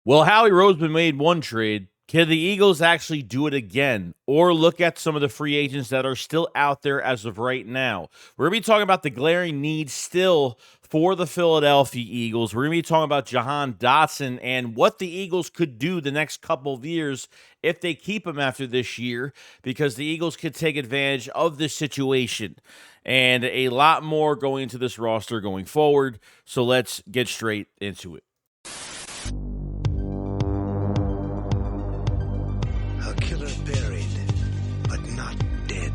Well, Howie Roseman made one trade. Can the Eagles actually do it again? Or look at some of the free agents that are still out there as of right now? We're going to be talking about the glaring needs still for the Philadelphia Eagles. We're going to be talking about Jahan Dotson and what the Eagles could do the next couple of years if they keep him after this year, because the Eagles could take advantage of this situation and a lot more going into this roster going forward. So let's get straight into it. A killer buried, but not dead.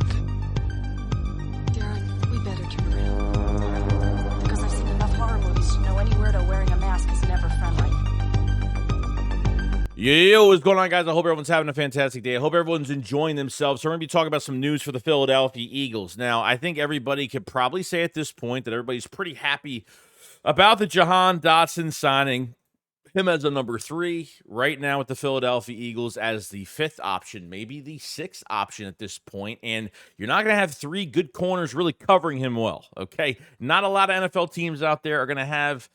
Darren, we better turn around. Because I've seen enough horror movies to know any weirdo wearing a mask is never friendly. Yo, what's going on, guys? I hope everyone's having a fantastic day. I hope everyone's enjoying themselves. So we're going to be talking about some news for the Philadelphia Eagles. Now, I think everybody could probably say at this point that everybody's pretty happy about the Jahan Dotson signing. Him as a number 3 right now with the Philadelphia Eagles as the 5th option, maybe the 6th option at this point. And you're not going to have 3 good corners really covering him well, okay? Not a lot of NFL teams out there are going to have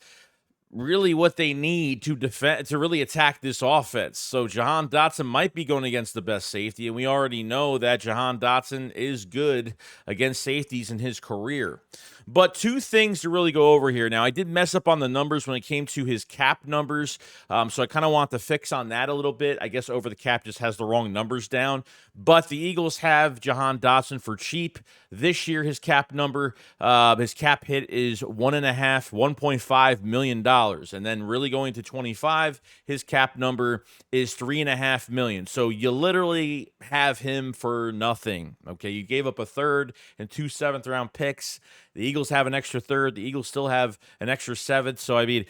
really what they need to defend, to really attack this offense. So Jahan Dotson might be going against the best safety, and we already know that Jahan Dotson is good against safeties in his career. But 2 things to really go over here. Now, I did mess up on the numbers when it came to his cap numbers, so I kind of want to fix on that a little bit. I guess over the cap just has the wrong numbers down. But the Eagles have Jahan Dotson for cheap. This year, his cap number, his cap hit is $1.5 million. And then really going to 25, his cap number is $3.5 million. So you literally have him for nothing. Okay, you gave up a 3rd and 2 7th-round picks. The Eagles have an extra 3rd. The Eagles still have an extra 7th. So, I mean,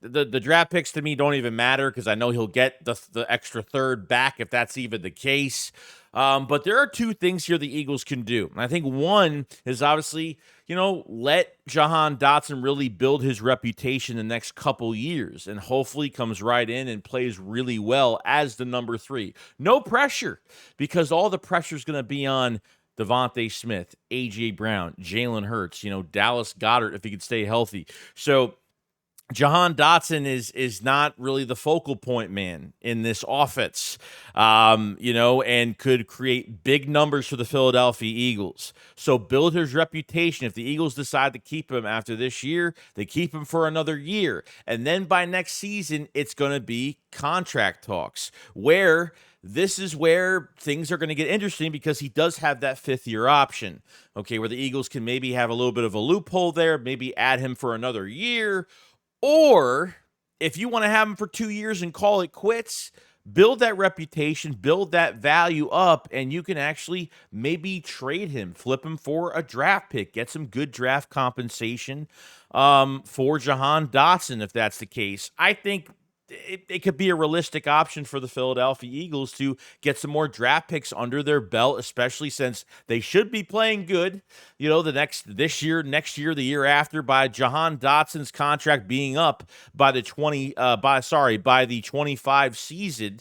the draft picks to me don't even matter because I know he'll get the extra 3rd back if that's even the case. But there are 2 things here the Eagles can do. And I think one is obviously, let Jahan Dotson really build his reputation the next couple years and hopefully comes right in and plays really well as the number 3. No pressure, because all the pressure is going to be on Devontae Smith, A.J. Brown, Jalen Hurts, Dallas Goedert if he could stay healthy. So Jahan Dotson is not really the focal point man in this offense, and could create big numbers for the Philadelphia Eagles. So build his reputation. If the Eagles decide to keep him after this year, they keep him for another year. And then by next season, it's going to be contract talks, where this is where things are going to get interesting because he does have that 5th-year option, okay, where the Eagles can maybe have a little bit of a loophole there, maybe add him for another year. Or if you want to have him for 2 years and call it quits, build that reputation, build that value up, and you can actually maybe trade him, flip him for a draft pick, get some good draft compensation for Jahan Dotson if that's the case. I think it could be a realistic option for the Philadelphia Eagles to get some more draft picks under their belt, especially since they should be playing good, this year, next year, the year after, by Jahan Dotson's contract being up by the 25 season.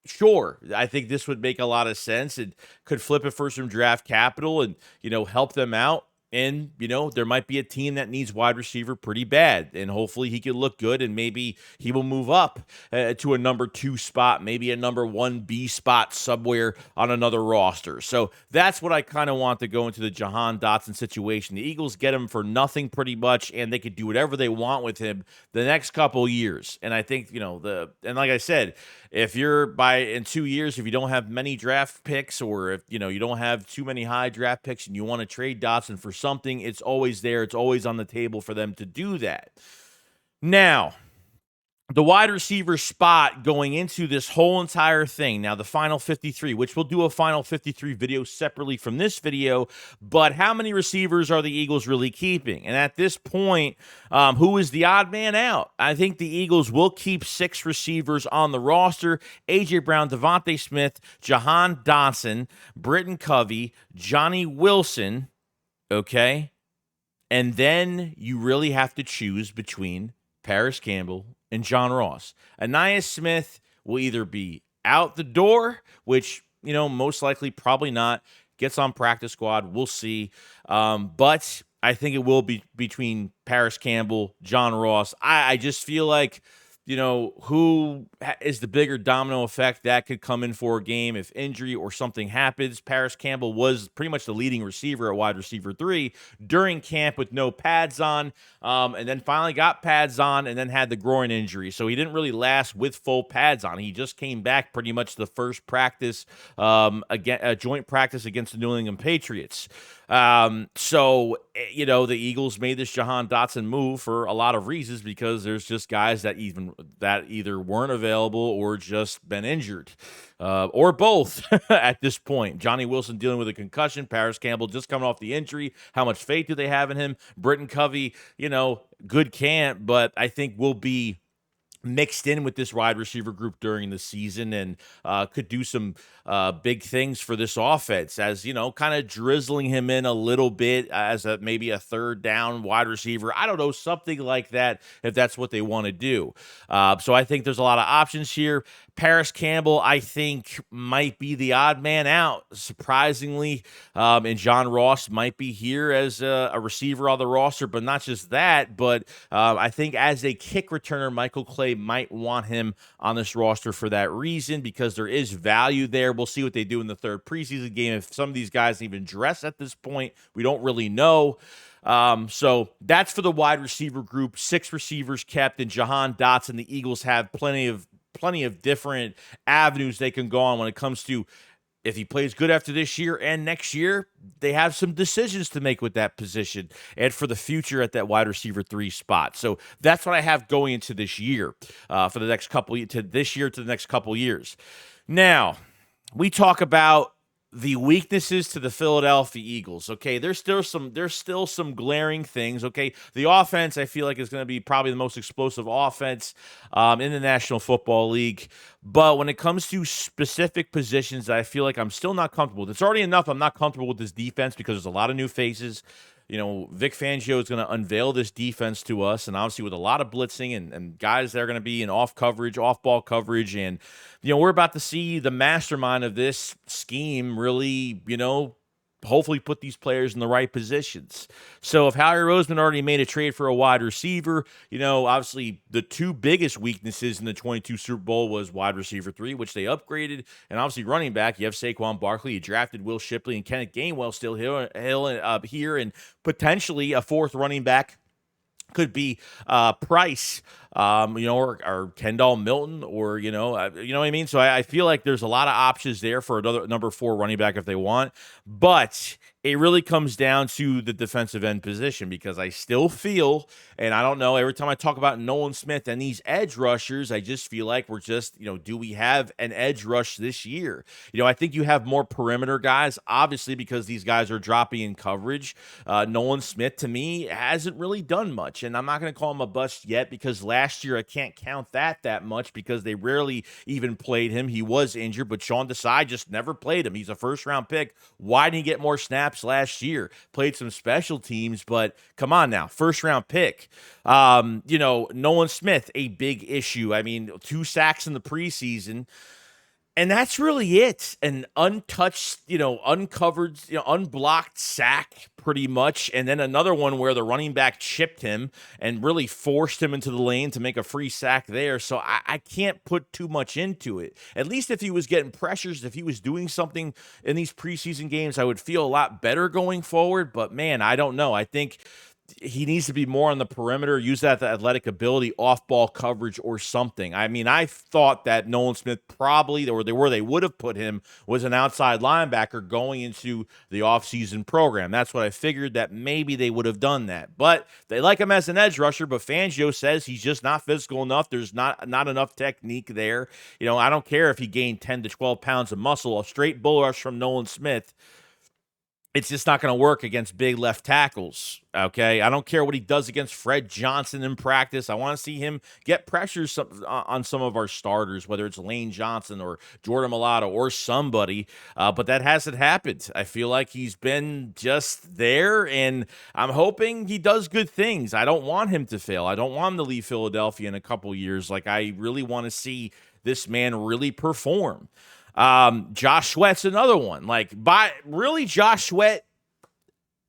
Sure, I think this would make a lot of sense. It could flip it for some draft capital and, help them out. And, there might be a team that needs wide receiver pretty bad, and hopefully he can look good, and maybe he will move up to a number 2 spot, maybe a number 1B spot somewhere on another roster. So that's what I kind of want to go into the Jahan Dotson situation. The Eagles get him for nothing pretty much, and they could do whatever they want with him the next couple years. And I think, and like I said, if you're in 2 years, if you don't have many draft picks, or if you don't have too many high draft picks and you want to trade Dotson for something, it's always there. It's always on the table for them to do that. Now, the wide receiver spot going into this whole entire thing. Now, the final 53, which we'll do a final 53 video separately from this video, but how many receivers are the Eagles really keeping? And at this point, who is the odd man out? I think the Eagles will keep 6 receivers on the roster: A.J. Brown, Devontae Smith, Jahan Dotson, Britton Covey, Johnny Wilson, okay? And then you really have to choose between Paris Campbell and John Ross. Ainias Smith will either be out the door, which, most likely probably not, gets on practice squad. We'll see. But I think it will be between Paris Campbell, John Ross. I just feel like who is the bigger domino effect that could come in for a game if injury or something happens. Paris Campbell was pretty much the leading receiver at wide receiver 3 during camp with no pads on, and then finally got pads on and then had the groin injury. So he didn't really last with full pads on. He just came back pretty much the first practice, again, a joint practice against the New England Patriots. So, the Eagles made this Jahan Dotson move for a lot of reasons, because there's just guys that either weren't available or just been injured, or both at this point. Johnny Wilson dealing with a concussion, Paris Campbell just coming off the injury. How much faith do they have in him? Britton Covey, good camp, but I think will be mixed in with this wide receiver group during the season, and could do some big things for this offense, as kind of drizzling him in a little bit as maybe a third down wide receiver. I don't know, something like that, if that's what they want to do. So I think there's a lot of options here. Paris Campbell, I think, might be the odd man out, surprisingly, and John Ross might be here as a receiver on the roster. But not just that, but I think as a kick returner, Michael Clay might want him on this roster for that reason, because there is value there. We'll see what they do in the third preseason game. If some of these guys even dress at this point, we don't really know. So that's for the wide receiver group. 6 receivers kept, and Jahan Dotson. The Eagles have plenty of different avenues they can go on when it comes to, if he plays good after this year and next year, they have some decisions to make with that position and for the future at that wide receiver 3 spot. So that's what I have going into this year, for the next couple to the next couple years. Now, we talk about the weaknesses to the Philadelphia Eagles. Okay, there's still some glaring things. Okay, the offense, I feel like, is going to be probably the most explosive offense in the National Football League. But when it comes to specific positions, I feel like I'm still not comfortable with. It's already enough I'm not comfortable with this defense, because there's a lot of new faces. Vic Fangio is going to unveil this defense to us, and obviously with a lot of blitzing and guys that are going to be in off-ball coverage. And, we're about to see the mastermind of this scheme really, hopefully put these players in the right positions. So if Howie Roseman already made a trade for a wide receiver, obviously the 2 biggest weaknesses in the 22 Super Bowl was wide receiver 3, which they upgraded, and obviously running back. You have Saquon Barkley, you drafted Will Shipley and Kenneth Gainwell still here, and potentially a 4th running back could be Price, or Kendall Milton, or you know what I mean. So I feel like there's a lot of options there for another number 4 running back if they want, but it really comes down to the defensive end position, because I still feel, and I don't know, every time I talk about Nolan Smith and these edge rushers, I just feel like we're just, do we have an edge rush this year? I think you have more perimeter guys, obviously, because these guys are dropping in coverage. Nolan Smith, to me, hasn't really done much, and I'm not going to call him a bust yet, because last year I can't count that much, because they rarely even played him. He was injured, but Sean Desai just never played him. He's a first-round pick. Why didn't he get more snaps last year? Played some special teams, but come on now, first-round pick. Nolan Smith, a big issue. I mean, 2 sacks in the preseason. And that's really it. An untouched, uncovered, unblocked sack pretty much. And then another one where the running back chipped him and really forced him into the lane to make a free sack there. So I can't put too much into it. At least if he was getting pressures, if he was doing something in these preseason games, I would feel a lot better going forward. But man, I don't know. I think he needs to be more on the perimeter, use that athletic ability, off-ball coverage or something. I mean, I thought that Nolan Smith probably, or where they would have put him, was an outside linebacker going into the offseason program. That's what I figured, that maybe they would have done that. But they like him as an edge rusher, but Fangio says he's just not physical enough. There's not enough technique there. I don't care if he gained 10 to 12 pounds of muscle. A straight bull rush from Nolan Smith, it's just not going to work against big left tackles, okay? I don't care what he does against Fred Johnson in practice. I want to see him get pressures on some of our starters, whether it's Lane Johnson or Jordan Mailata or somebody, but that hasn't happened. I feel like he's been just there, and I'm hoping he does good things. I don't want him to fail. I don't want him to leave Philadelphia in a couple years. Like, I really want to see this man really perform. Josh Sweat's another one. Josh Sweat,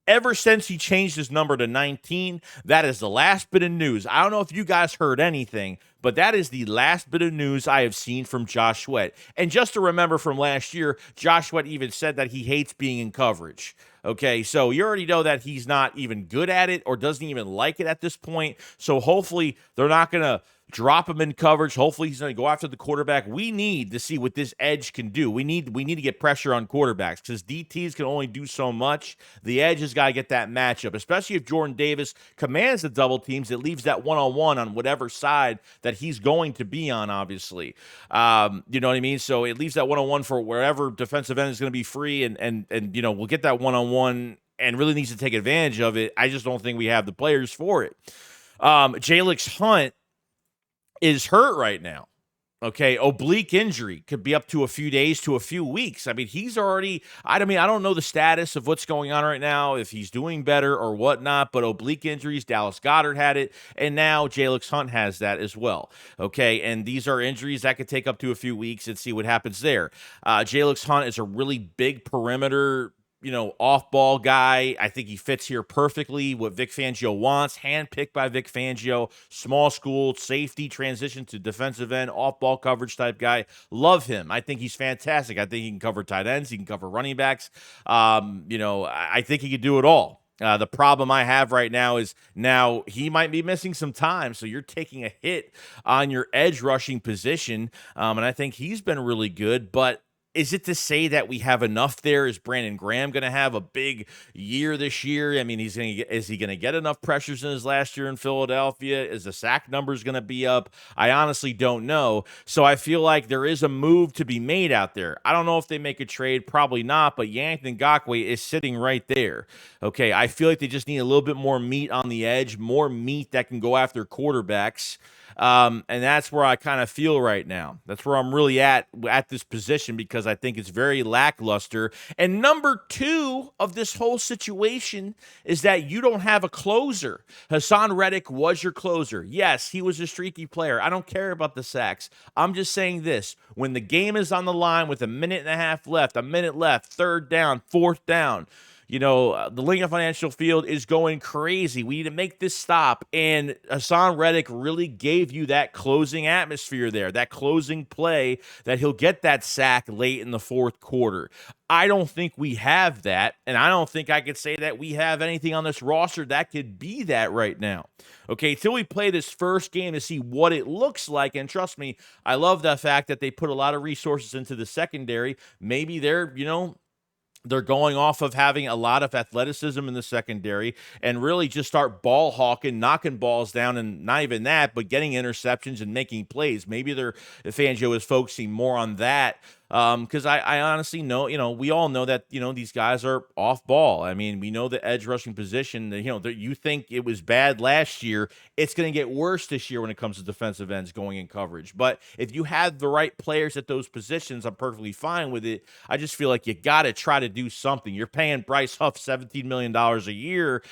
ever since he changed his number to 19, that is the last bit of news. I don't know if you guys heard anything, but that is the last bit of news I have seen from Josh Sweat. And just to remember from last year, Josh Sweat even said that he hates being in coverage. Okay, so you already know that he's not even good at it or doesn't even like it at this point. So hopefully they're not going to drop him in coverage. Hopefully he's going to go after the quarterback. We need to see what this edge can do. We need to get pressure on quarterbacks because DTs can only do so much. The edge has got to get that matchup, especially if Jordan Davis commands the double teams. It leaves that one-on-one on whatever side that he's going to be on, obviously. You know what I mean? So it leaves that one-on-one for wherever defensive end is going to be free, and we'll get that one-on-one and really needs to take advantage of it. I just don't think we have the players for it. Jalix Hunt is hurt right now. Okay, oblique injury could be up to a few days to a few weeks. I mean, he's already, I don't know the status of what's going on right now, if he's doing better or whatnot, but oblique injuries, Dallas Goedert had it, and now Jalix Hunt has that as well. Okay, and these are injuries that could take up to a few weeks and see what happens there. Jalix Hunt is a really big perimeter off-ball guy. I think he fits here perfectly. What Vic Fangio wants, handpicked by Vic Fangio, small school, safety, transition to defensive end, off-ball coverage type guy. Love him. I think he's fantastic. I think he can cover tight ends. He can cover running backs. I think he could do it all. The problem I have right now is now he might be missing some time, so you're taking a hit on your edge rushing position, and I think he's been really good, but is it to say that we have enough there? Is Brandon Graham going to have a big year this year? I mean, is he going to get enough pressures in his last year in Philadelphia? Is the sack numbers going to be up? I honestly don't know. So I feel like there is a move to be made out there. I don't know if they make a trade, probably not, but Yannick Ngakoue is sitting right there. Okay, I feel like they just need a little bit more meat on the edge, more meat that can go after quarterbacks. And that's where I kind of feel right now. That's where I'm really at this position because I think it's very lackluster. And number two of this whole situation is that you don't have a closer. Hassan Reddick was your closer. Yes, he was a streaky player. I don't care about the sacks. I'm just saying this. When the game is on the line with a minute left, third down, fourth down, the Lincoln Financial Field is going crazy. We need to make this stop. And Hassan Reddick really gave you that closing atmosphere there, that closing play that he'll get that sack late in the fourth quarter. I don't think we have that, and I don't think I could say that we have anything on this roster that could be that right now. Okay, till we play this first game to see what it looks like, and trust me, I love the fact that they put a lot of resources into the secondary. Maybe they're going off of having a lot of athleticism in the secondary and really just start ball hawking, knocking balls down, and not even that, but getting interceptions and making plays. Maybe Fangio is focusing more on that. Because I honestly know, we all know that, these guys are off ball. I mean, we know the edge rushing position, you think it was bad last year. It's going to get worse this year when it comes to defensive ends going in coverage. But if you have the right players at those positions, I'm perfectly fine with it. I just feel like you got to try to do something. You're paying Bryce Huff $17 million a year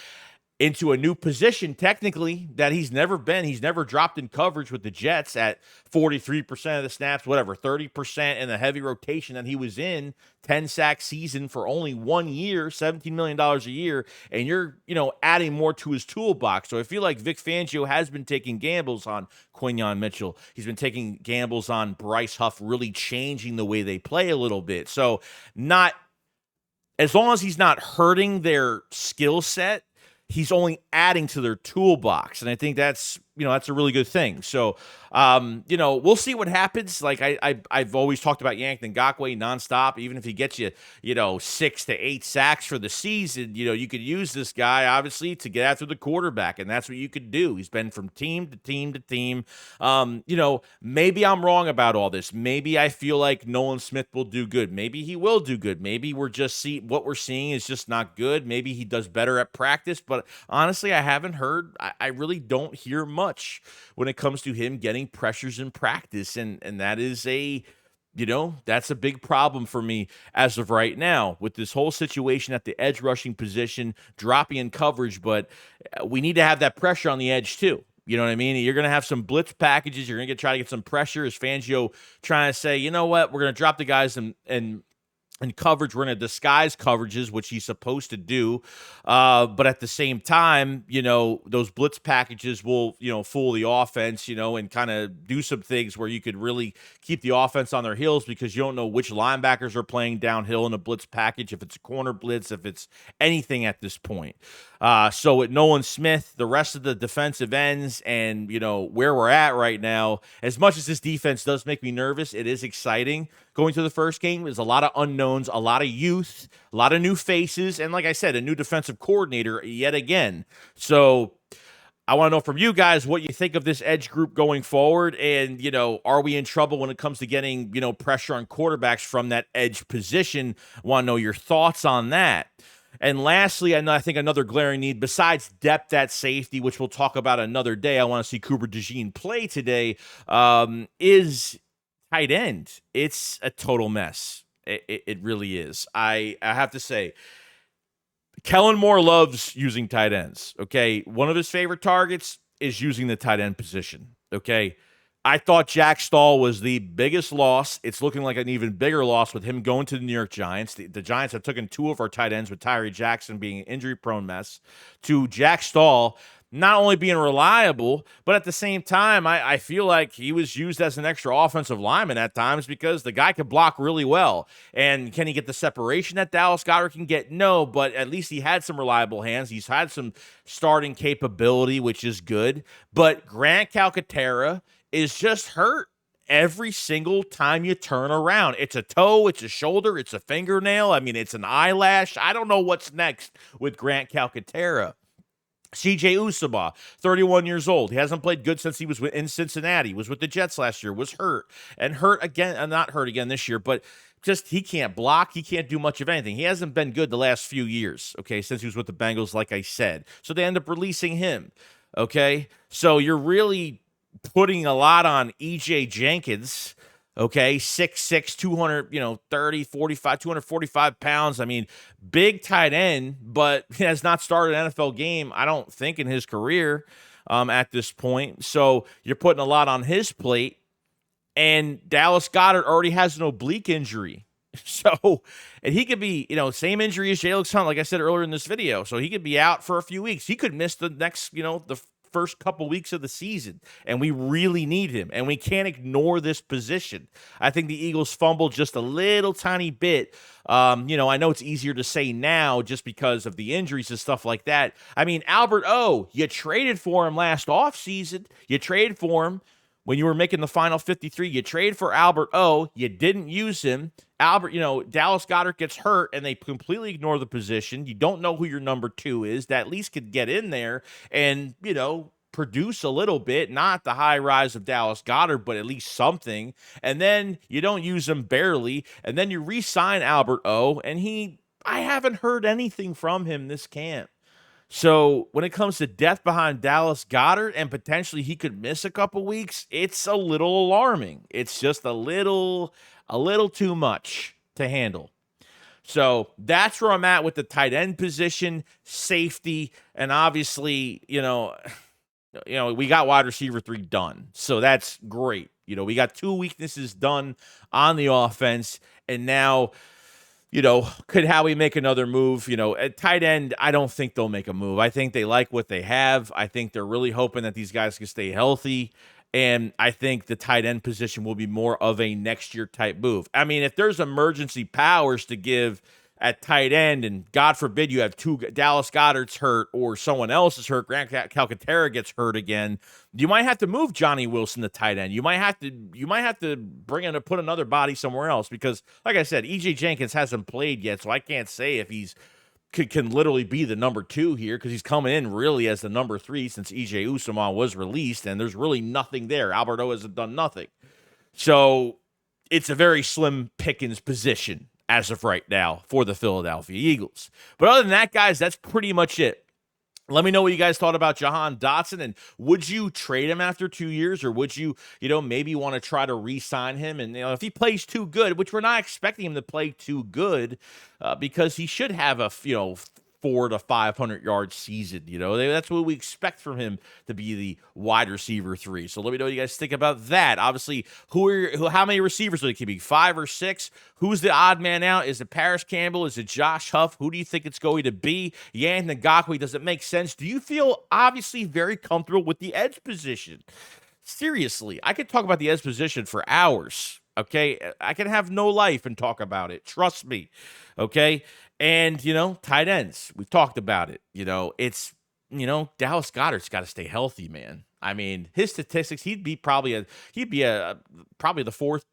into a new position, technically, that he's never been. He's never dropped in coverage with the Jets at 43% of the snaps, 30% in the heavy rotation that he was in, 10-sack season for only 1 year, $17 million a year, and you're, adding more to his toolbox. So I feel like Vic Fangio has been taking gambles on Quinyon Mitchell. He's been taking gambles on Bryce Huff, really changing the way they play a little bit. So as long as he's not hurting their skill set, he's only adding to their toolbox. And I think that's a really good thing. So, we'll see what happens. Like I've always talked about Yannick Ngakoue nonstop. Even if he gets you, 6 to 8 sacks for the season, you could use this guy obviously to get after the quarterback, and that's what you could do. He's been from team to team to team. Maybe I'm wrong about all this. Maybe I feel like Nolan Smith will do good. Maybe he will do good. Maybe what we're seeing is just not good. Maybe he does better at practice. But honestly, I haven't heard. I really don't hear much when it comes to him getting pressures in practice, and that is that's a big problem for me as of right now with this whole situation at the edge rushing position, dropping in coverage, but we need to have that pressure on the edge too. You know what I mean? You're going to have some blitz packages. You're going to try to get some pressure. Is Fangio trying to say, you know what, we're going to drop the guys and and coverage. We're going to disguise coverages, which he's supposed to do. But at the same time, those blitz packages will, fool the offense, and kind of do some things where you could really keep the offense on their heels because you don't know which linebackers are playing downhill in a blitz package, if it's a corner blitz, if it's anything at this point. So with Nolan Smith, the rest of the defensive ends, and, where we're at right now, as much as this defense does make me nervous, it is exciting going to the first game. There's a lot of unknowns, a lot of youth, a lot of new faces, and like I said, a new defensive coordinator yet again. So I want to know from you guys what you think of this edge group going forward, and, are we in trouble when it comes to getting, pressure on quarterbacks from that edge position? I want to know your thoughts on that. And lastly, I think another glaring need, besides depth at safety, which we'll talk about another day, I want to see Cooper DeJean play today, is tight end. It's a total mess. It really is. I have to say, Kellen Moore loves using tight ends, okay? One of his favorite targets is using the tight end position, okay? I thought Jack Stahl was the biggest loss. It's looking like an even bigger loss with him going to the New York Giants. The Giants have taken two of our tight ends, with Tyree Jackson being an injury-prone mess, to Jack Stahl not only being reliable, but at the same time, I feel like he was used as an extra offensive lineman at times because the guy could block really well. And can he get the separation that Dallas Goedert can get? No, but at least he had some reliable hands. He's had some starting capability, which is good. But Grant Calcaterra is just hurt every single time you turn around. It's a toe, it's a shoulder, it's a fingernail. I mean, it's an eyelash. I don't know what's next with Grant Calcaterra. CJ Usama, 31 years old. He hasn't played good since he was in Cincinnati. Was with the Jets last year. Was hurt. And hurt again. Not hurt again this year, but just he can't block. He can't do much of anything. He hasn't been good the last few years, okay, since he was with the Bengals, like I said. So they end up releasing him, okay? So you're really putting a lot on EJ Jenkins, okay, 6'6", 245 pounds. I mean, big tight end, but he has not started an NFL game, I don't think, in his career at this point. So you're putting a lot on his plate. And Dallas Goedert already has an oblique injury. So, and he could be, same injury as Jalen Hunt, like I said earlier in this video. So he could be out for a few weeks. He could miss the next, the first couple weeks of the season, and we really need him, and we can't ignore this position. I think the Eagles fumbled just a little tiny bit. I know it's easier to say now just because of the injuries and stuff like that. I mean, Albert O, you traded for him last offseason. You traded for him when you were making the final 53. You traded for Albert O. You didn't use him. Dallas Goedert gets hurt, and they completely ignore the position. You don't know who your number 2 is. That at least could get in there and, produce a little bit. Not the high rise of Dallas Goedert, but at least something. And then you don't use him barely. And then you re-sign Albert O, and I haven't heard anything from him this camp. So when it comes to depth behind Dallas Goedert, and potentially he could miss a couple weeks, it's a little alarming. It's just a little too much to handle. So that's where I'm at with the tight end position, safety, and obviously, we got wide receiver 3 done. So that's great. We got 2 weaknesses done on the offense, and now, could Howie make another move? At tight end, I don't think they'll make a move. I think they like what they have. I think they're really hoping that these guys can stay healthy. And I think the tight end position will be more of a next year type move. I mean, if there's emergency powers to give at tight end, and God forbid you have Dallas Goedert's hurt or someone else is hurt, Grant Calcaterra gets hurt again, you might have to move Johnny Wilson to tight end. You might have to put another body somewhere else because, like I said, EJ Jenkins hasn't played yet, so I can't say if he's can literally be the number 2 here because he's coming in really as the number 3 since EJ Usama was released, and there's really nothing there. Alberto hasn't done nothing. So it's a very slim pickings position as of right now for the Philadelphia Eagles. But other than that, guys, that's pretty much it. Let me know what you guys thought about Jahan Dotson, and would you trade him after 2 years, or would you, maybe want to try to re-sign him? And, if he plays too good, which we're not expecting him to play too good, because he should have a, 4 400 to 500 yard season. You know, that's what we expect from him to be the wide receiver 3. So let me know what you guys think about that. Obviously, how many receivers will it be? 5 or 6? Who's the odd man out? Is it Paris Campbell? Is it Josh Huff? Who do you think it's going to be? Yan Ngakwe, does it make sense? Do you feel obviously very comfortable with the edge position? Seriously, I could talk about the edge position for hours. Okay, I can have no life and talk about it. Trust me. Okay, and tight ends. We've talked about it. It's Dallas Goedert's got to stay healthy, man. I mean, his statistics, he'd be probably the 4th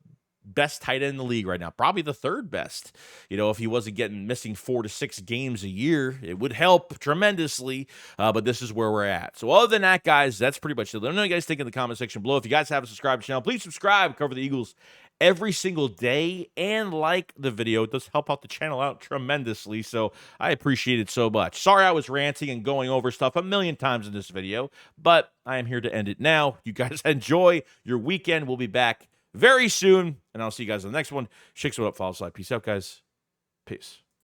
best tight end in the league right now, probably the 3rd best. If he wasn't missing 4 to 6 games a year, it would help tremendously. But this is where we're at. So other than that, guys, that's pretty much it. Let me know what you guys think in the comment section below. If you guys haven't subscribed to the channel, please subscribe. Cover the Eagles every single day and like the video. It does help out the channel out tremendously, so I appreciate it so much. Sorry I was ranting and going over stuff a million times in this video, but I am here to end it now. You guys enjoy your weekend. We'll be back very soon, and I'll see you guys in the next one. Shakes it up, follow slide. Peace out, guys. Peace.